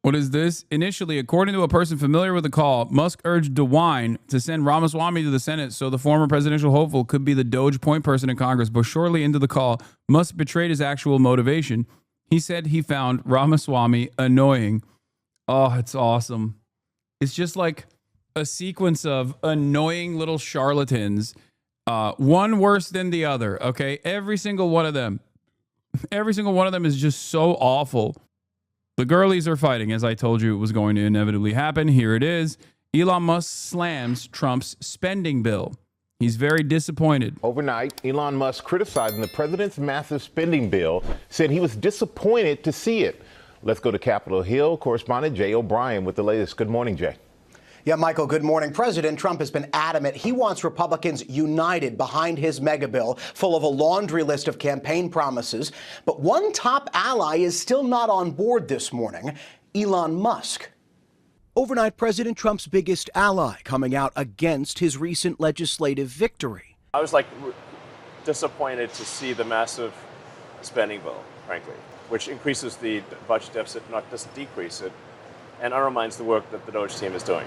What is this? Initially, according to a person familiar with the call, Musk urged DeWine to send Ramaswamy to the Senate so the former presidential hopeful could be the Doge point person in Congress. But shortly into the call, Musk betrayed his actual motivation. He said he found Ramaswamy annoying. Oh, it's awesome. It's just like a sequence of annoying little charlatans, one worse than the other, okay? Every single one of them is just so awful. The girlies are fighting, as I told you it was going to inevitably happen. Here it is. Elon Musk slams Trump's spending bill. He's very disappointed. Overnight, Elon Musk criticizing the president's massive spending bill, said he was disappointed to see it. Let's go to Capitol Hill. Correspondent Jay O'Brien with the latest. Good morning, Jay. Yeah, Michael, good morning. President Trump has been adamant he wants Republicans united behind his mega bill, full of a laundry list of campaign promises. But one top ally is still not on board this morning, Elon Musk. Overnight, President Trump's biggest ally coming out against his recent legislative victory. I was disappointed to see the massive spending bill, frankly, which increases the budget deficit, not just decrease it, and undermines the work that the Doge team is doing.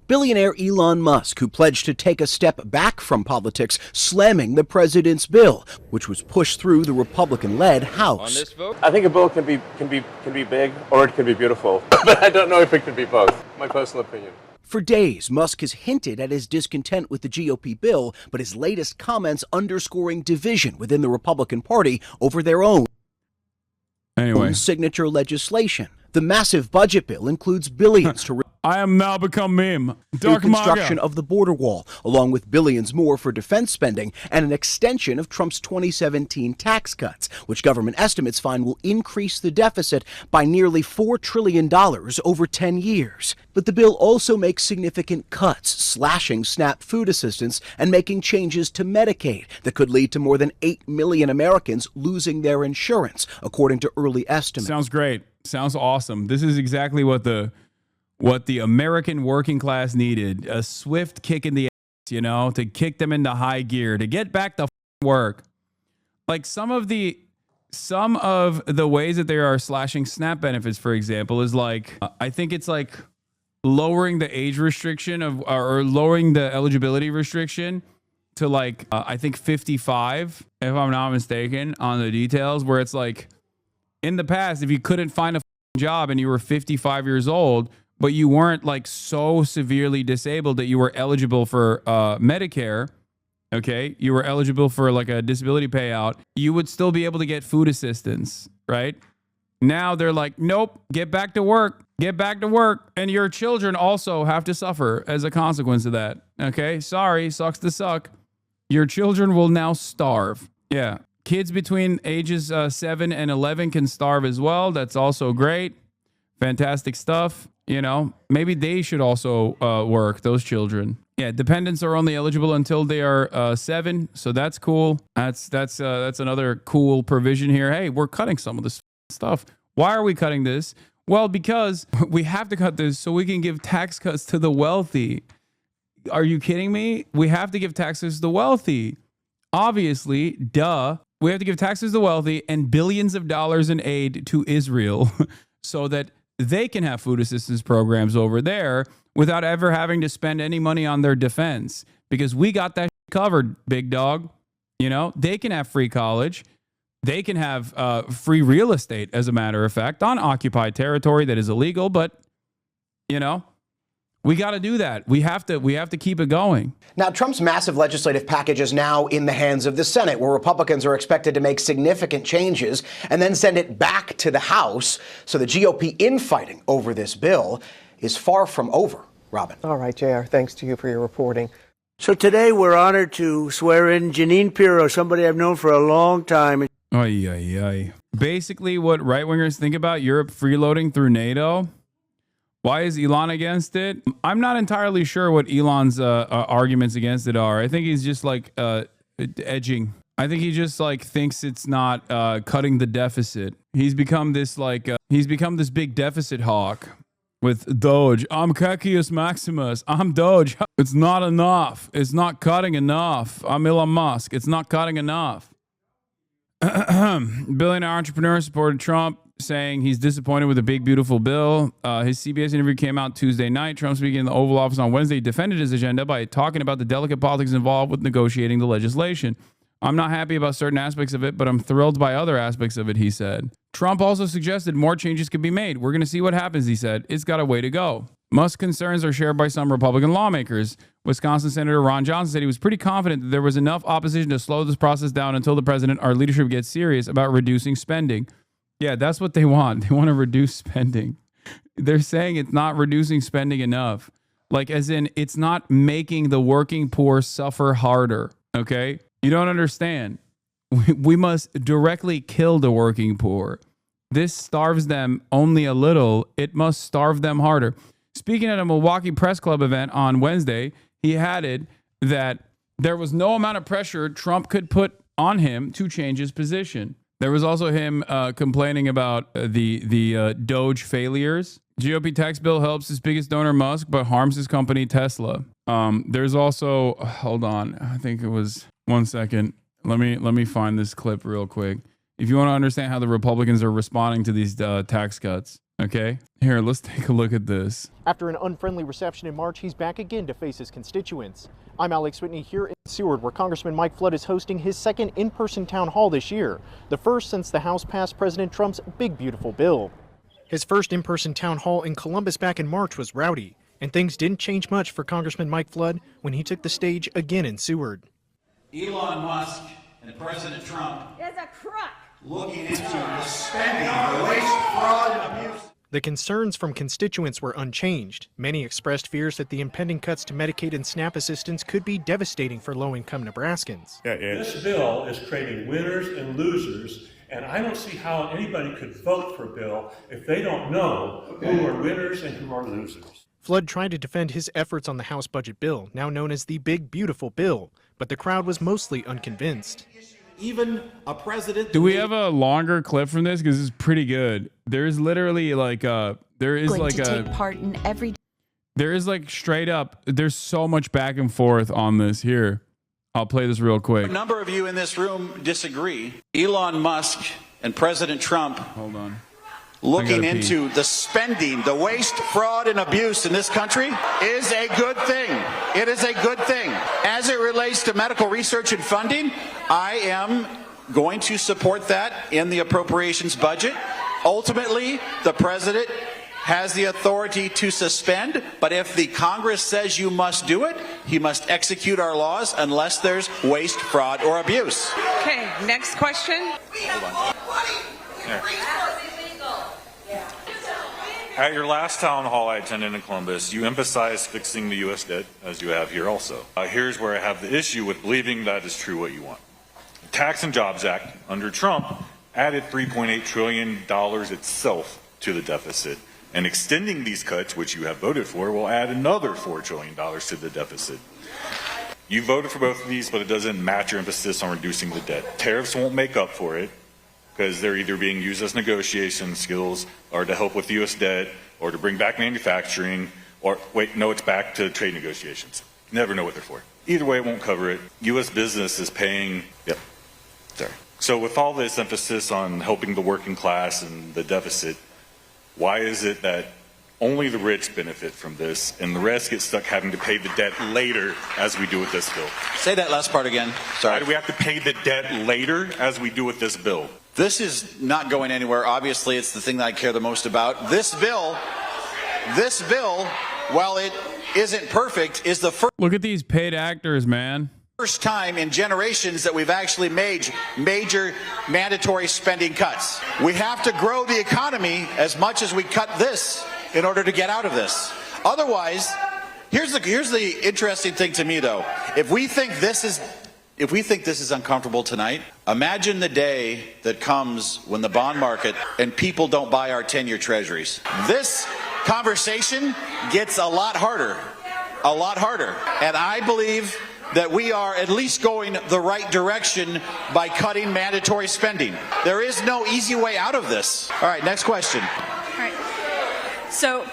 Billionaire Elon Musk, who pledged to take a step back from politics, slamming the president's bill, which was pushed through the Republican-led House. On this vote? I think a bill can be big or it can be beautiful, but I don't know if it can be both. My personal opinion. For days, Musk has hinted at his discontent with the GOP bill, but his latest comments underscoring division within the Republican Party over their own signature legislation. The massive budget bill includes billions to I am now become meme. Dark construction MAGA. of the border wall, along with billions more for defense spending and an extension of Trump's 2017 tax cuts, which government estimates find will increase the deficit by nearly $4 trillion over 10 years. But the bill also makes significant cuts, slashing SNAP food assistance and making changes to Medicaid that could lead to more than 8 million Americans losing their insurance, according to early estimates. Sounds great. Sounds awesome. This is exactly what the American working class needed. A swift kick in the ass, to kick them into high gear, to get back to work. Like some of the ways that they are slashing SNAP benefits, for example, is I think it's lowering the age restriction or lowering the eligibility restriction to I think 55, if I'm not mistaken, on the details, where it's in the past, if you couldn't find a job and you were 55 years old, but you weren't so severely disabled that you were eligible for Medicare, okay, you were eligible for a disability payout, you would still be able to get food assistance, right? Now they're nope, get back to work, and your children also have to suffer as a consequence of that, okay? Sorry, sucks to suck. Your children will now starve. Yeah. Kids between ages 7 and 11 can starve as well. That's also great. Fantastic stuff. Maybe they should also work, those children. Yeah, dependents are only eligible until they are 7, so that's cool. That's another cool provision here. Hey, we're cutting some of this stuff. Why are we cutting this? Well, because we have to cut this so we can give tax cuts to the wealthy. Are you kidding me? We have to give taxes to the wealthy. Obviously, duh. We have to give taxes to the wealthy and billions of dollars in aid to Israel so that they can have food assistance programs over there without ever having to spend any money on their defense, because we got that covered, big dog. They can have free college. They can have free real estate, as a matter of fact, on occupied territory that is illegal. But, we got to do that. We have to keep it going. Now, Trump's massive legislative package is now in the hands of the Senate, where Republicans are expected to make significant changes and then send it back to the House. So the GOP infighting over this bill is far from over. Robin. All right, JR, thanks to you for your reporting. So today we're honored to swear in Jeanine Pirro, somebody I've known for a long time. Basically, what right-wingers think about Europe freeloading through NATO. Why is Elon against it? I'm not entirely sure what Elon's arguments against it are. I think he's just edging. I think he just thinks it's not cutting the deficit. He's become this big deficit hawk with Doge. I'm Cacius Maximus. I'm Doge. It's not enough. It's not cutting enough. I'm Elon Musk. It's not cutting enough. Billionaire entrepreneur supported Trump saying he's disappointed with the big, beautiful bill. His CBS interview came out Tuesday night. Trump, speaking in the Oval Office on Wednesday, defended his agenda by talking about the delicate politics involved with negotiating the legislation. I'm not happy about certain aspects of it, but I'm thrilled by other aspects of it, he said. Trump also suggested more changes could be made. We're going to see what happens, he said. It's got a way to go. Musk's concerns are shared by some Republican lawmakers. Wisconsin Senator Ron Johnson said he was pretty confident that there was enough opposition to slow this process down until the president, our leadership, gets serious about reducing spending. Yeah, that's what they want. They want to reduce spending. They're saying it's not reducing spending enough. Like, as in, it's not making the working poor suffer harder, okay? You don't understand. We must directly kill the working poor. This starves them only a little. It must starve them harder. Speaking at a Milwaukee Press Club event on Wednesday, he added that there was no amount of pressure Trump could put on him to change his position. There was also him complaining about the Doge failures. GOP tax bill helps his biggest donor, Musk, but harms his company, Tesla. There's also, hold on, I think it was, 1 second. Let me find this clip real quick. If you want to understand how the Republicans are responding to these tax cuts, okay? Here, let's take a look at this. After an unfriendly reception in March, he's back again to face his constituents. I'm Alex Whitney here in Seward, where Congressman Mike Flood is hosting his second in-person town hall this year, the first since the House passed President Trump's big, beautiful bill. His first in-person town hall in Columbus back in March was rowdy, and things didn't change much for Congressman Mike Flood when he took the stage again in Seward. Elon Musk and President Trump is a crook. Looking into the spending, the waste, fraud, and abuse. The concerns from constituents were unchanged. Many expressed fears that the impending cuts to Medicaid and SNAP assistance could be devastating for low-income Nebraskans. This bill is creating winners and losers, and I don't see how anybody could vote for a bill if they don't know who are winners and who are losers. Flood tried to defend his efforts on the House budget bill, now known as the Big Beautiful Bill, but the crowd was mostly unconvinced. Even a president. Do we have a longer clip from this? Because it's pretty good. There's literally like take part in every. There is like straight up. There's so much back and forth on this. Here, I'll play this real quick. A number of you in this room disagree. Elon Musk and President Trump. Hold on. Looking into the spending, the waste, fraud, and abuse in this country is a good thing. It is a good thing. As it relates to medical research and funding, I am going to support that in the appropriations budget. Ultimately, the president has the authority to suspend, but if the Congress says you must do it, he must execute our laws unless there's waste, fraud, or abuse. Okay, next question. At your last town hall I attended in Columbus, you emphasized fixing the U.S. debt, as you have here also. Here's where I have the issue with believing that is true what you want. The Tax and Jobs Act under Trump added $3.8 trillion itself to the deficit. And extending these cuts, which you have voted for, will add another $4 trillion to the deficit. You voted for both of these, but it doesn't match your emphasis on reducing the debt. Tariffs won't make up for it, because they're either being used as negotiation skills or to help with U.S. debt or to bring back manufacturing or, wait, no, it's back to trade negotiations. Never know what they're for. Either way, it won't cover it. U.S. business is paying, So with all this emphasis on helping the working class and the deficit, why is it that only the rich benefit from this and the rest get stuck having to pay the debt later as we do with this bill? Say that last part again. Sorry. Why do we have to pay the debt later as we do with this bill? This is not going anywhere. Obviously, it's the thing that I care the most about. This bill, while it isn't perfect, is the first. Look at these paid actors, man. First time in generations that we've actually made major mandatory spending cuts. We have to grow the economy as much as we cut this in order to get out of this. Otherwise, here's the interesting thing to me, though. If we think this is uncomfortable tonight, imagine the day that comes when the bond market and people don't buy our 10-year treasuries. This conversation gets a lot harder. And I believe that we are at least going the right direction by cutting mandatory spending. There is no easy way out of this. All right, next question. All right. So,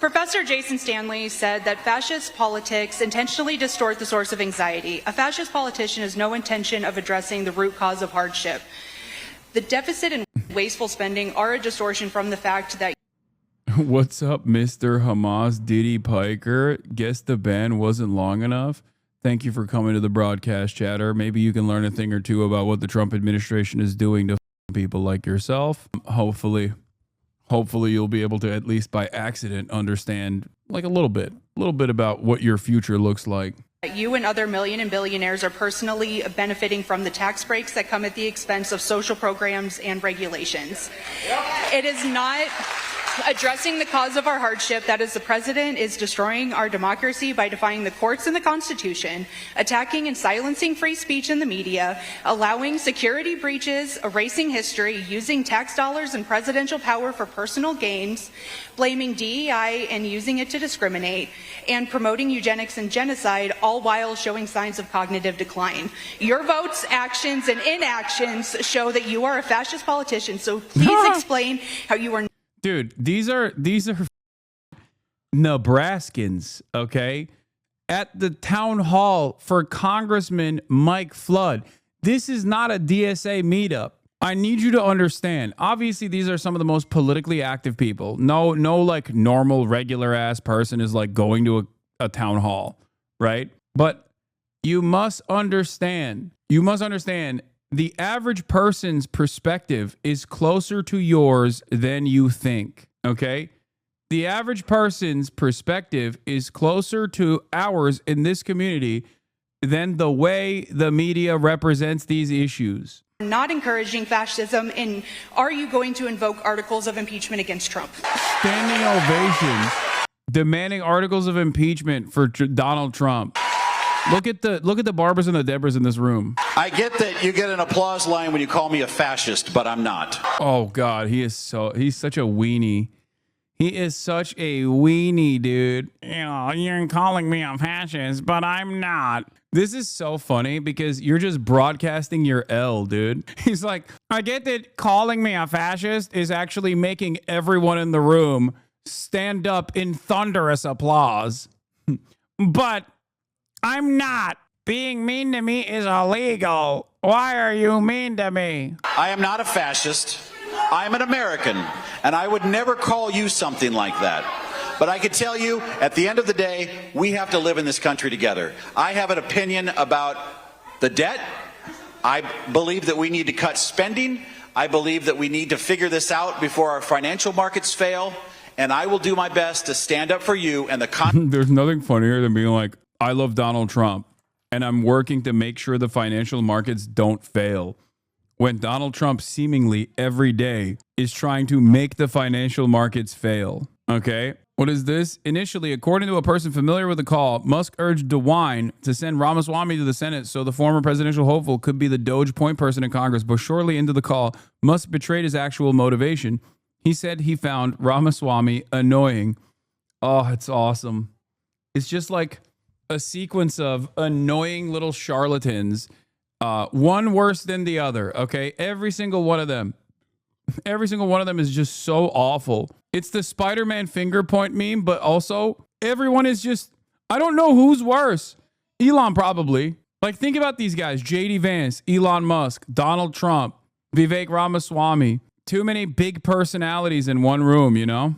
Professor Jason Stanley said that fascist politics intentionally distort the source of anxiety. A fascist politician has no intention of addressing the root cause of hardship. The deficit and wasteful spending are a distortion from the fact that What's up, Mr. Hamas Diddy Piker? Guess the ban wasn't long enough. Thank you for coming to the broadcast, chatter. Maybe you can learn a thing or two about what the Trump administration is doing to people like yourself. Hopefully you'll be able to, at least by accident, understand like a little bit about what your future looks like. you and other million and billionaires are personally benefiting from the tax breaks that come at the expense of social programs and regulations. It is not addressing the cause of our hardship. That is, the president is destroying our democracy by defying the courts and the Constitution, attacking and silencing free speech in the media, allowing security breaches, erasing history, using tax dollars and presidential power for personal gains, blaming DEI and using it to discriminate, and promoting eugenics and genocide, all while showing signs of cognitive decline. Your votes, actions, and inactions show that you are a fascist politician, so please explain how you are. Dude, these are Nebraskans, okay? At the town hall for Congressman Mike Flood. This is not a DSA meetup. I need you to understand. Obviously, these are some of the most politically active people. No like normal, regular ass person is like going to a town hall, right? But you must understand the average person's perspective is closer to yours than you think, okay? The average person's perspective is closer to ours in this community than the way the media represents these issues. Not encouraging fascism, and are you going to invoke articles of impeachment against Trump? Standing ovations demanding articles of impeachment for Donald Trump. Look at the Barbaras and the Debras in this room. I get that you get an applause line when you call me a fascist, but I'm not. Oh God, he's such a weenie. He is such a weenie, dude. You know, you're calling me a fascist, but I'm not. This is so funny because you're just broadcasting your L, dude. He's like, I get that calling me a fascist is actually making everyone in the room stand up in thunderous applause. But I'm not. Being mean to me is illegal. Why are you mean to me? I am not a fascist. I'm an American, and I would never call you something like that. But I can tell you, at the end of the day, we have to live in this country together. I have an opinion about the debt. I believe that we need to cut spending. I believe that we need to figure this out before our financial markets fail. And I will do my best to stand up for you and the There's nothing funnier than being like, I love Donald Trump, and I'm working to make sure the financial markets don't fail. When Donald Trump seemingly every day is trying to make the financial markets fail. Okay? What is this? Initially, according to a person familiar with the call, Musk urged DeWine to send Ramaswamy to the Senate so the former presidential hopeful could be the Doge point person in Congress. But shortly into the call, Musk betrayed his actual motivation. He said he found Ramaswamy annoying. Oh, it's awesome. It's just like a sequence of annoying little charlatans, one worse than the other, okay? Every single one of them is just so awful. It's the Spider-Man finger point meme, but also everyone is just, I don't know who's worse. Elon probably. Like, think about these guys: J.D. Vance, Elon Musk, Donald Trump, Vivek Ramaswamy. Too many big personalities in one room, you know?